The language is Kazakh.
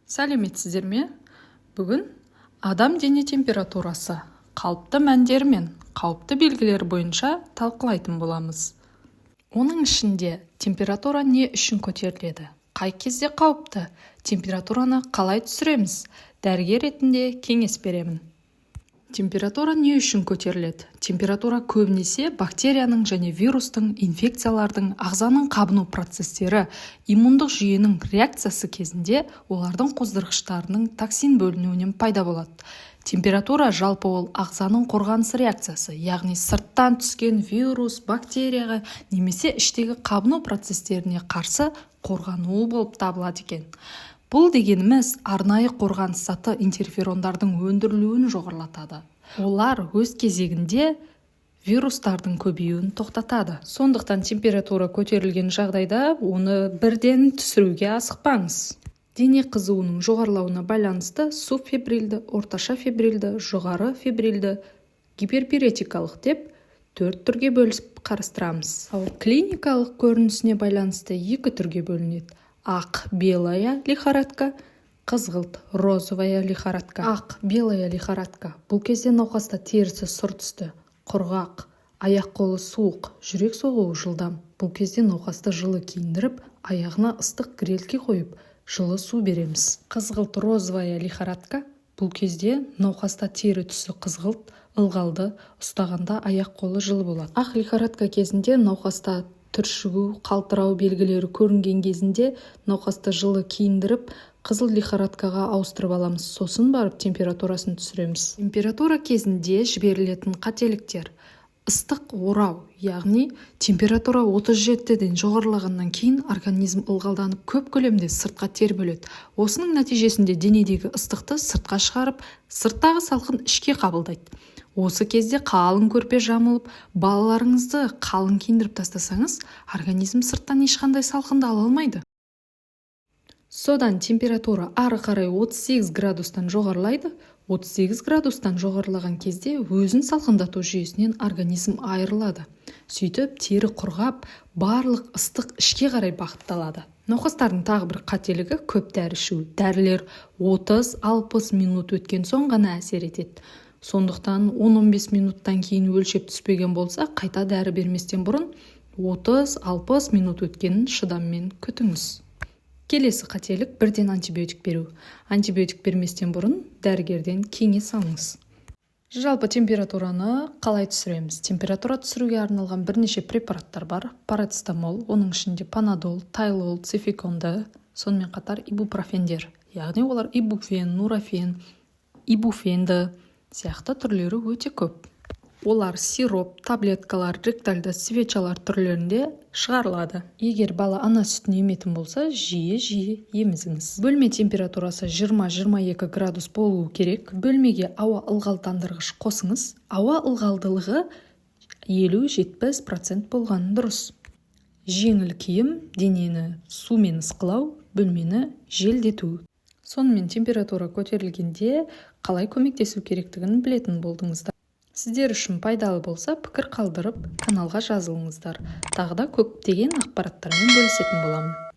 Сәлеметсіздер ме? Бүгін адам дене температурасы қалыпты мәндері мен қауіпті белгілері бойынша талқылайтын боламыз. Оның ішінде температура не үшін көтеріледі? Қай кезде қауіпті? Температураны қалай түсіреміз? Дәрігер ретінде кеңес беремін. Температура не үшін көтеріледі? Температура көбінесе бактерияның және вирустың, инфекциялардың, ағзаның қабыну процестері, иммундық жүйенің реакциясы кезінде олардың қоздырғыштарының токсин бөлінуінен пайда болады. Температура жалпы ол ағзаның қорғаныс реакциясы, яғни сырттан түскен вирус, бактерияға немесе іштегі қабыну процестеріне қарсы қорғануы болып табылады екен. Бұл дегеніміз арнайы қорғаныс заты интерферондардың өндірілуін жоғарылатады. Олар өз кезегінде вирустардың көбеюін тоқтатады. Сондықтан температура көтерілген жағдайда оны бірден түсіруге асықпаңыз. Дене қызуының жоғарылауына байланысты субфебрильді, орташа фебрильді, жоғары фебрильді, гиперпиретикалық деп 4 түрге бөлісіп қарастырамыз. Ал клиникалық көрінісіне байланысты 2 түрге бөлінеді. Ақ белая лихорадка, қызғылт розовая лихорадка. Ақ белая лихорадка. Бұл кезде науқаста терісі сұр түсті, құрғақ, аяқ-қолы суық, жүрек соғуы жылдам. Бұл кезде науқасты жылы киіндіріп, аяғына ыстық грелке қойып, жылы су береміз. Қызғылт розовая лихорадка. Бұл кезде науқаста тері түсі қызғылт, ылғалды, ұстағанда аяқ-қолы жылы болады. Ақ лихорадка кезінде науқаста түршігу, қалтырау белгілері көрінген кезінде науқасты жылы киіндіріп, қызыл лихорадкаға ауыстырып аламыз. Сосын барып температурасын түсіреміз. Температура кезінде жіберілетін қателіктер: ыстық орау, яғни температура 37-ден жоғарылағаннан кейін организм ылғалданып көп көлемде сыртқа тер бөледі. Осының нәтижесінде денедегі ыстықты сыртқа шығарып, сырттағы салқын ішке қабылдайды. Осы кезде қалың көрпе жамылып, балаларыңызды қалың киіндіріп тастасаңыз, организм сырттан ешқандай салқынды ала алмайды. Содан температура ары қарай 38 градустан жоғарылайды. 38 градустан жоғарылаған кезде өзін салқындату жүйесінен организм айырылады. Сөйтіп, тері құрғап, барлық ыстық ішке қарай бағытталады. Науқастардың тағы бір қателігі көп дәрі ішу. Дәрілер 30-60 минут өткен соң ғана әсер етеді. Сондықтан 10-15 минуттан кейін өлшеп түспеген болса, қайта дәрі берместен бұрын 30-60 минут өткенін шыдаммен күтіңіз. Келесі қателік бірден антибиотик беру. Антибиотик берместен бұрын дәрігерден кеңес алыңыз. Жалпы температураны қалай түсіреміз? Температура түсіруге арналған бірнеше препараттар бар. Парацетамол, оның ішінде панадол, тайлол, цификонды, сонымен қатар ибупрофендер. Яғни олар ибуфен, нурофен, ибуфенді сияқты түрлері өте көп. Олар сироп, таблеткалар, ректальды свечалар түрлерінде шығарылады. Егер бала ана сүтін еметін болса, жиі емізіңіз. Бөлме температурасы 20-22 градус болуы керек. Бөлмеге ауа ылғалдандырғыш қосыңыз. Ауа ылғалдылығы 50-70% болған дұрыс. Жеңіл киім, денені сумен ысқылау, бөлмені желдету. Сонымен температура көтерілгенде қалай көмектесу керектігін білетін болдыңыздар. Сіздер үшін пайдалы болса, пікір қалдырып, каналға жазылыңыздар. Тағы да көптеген ақпараттармен бөлісетін боламын.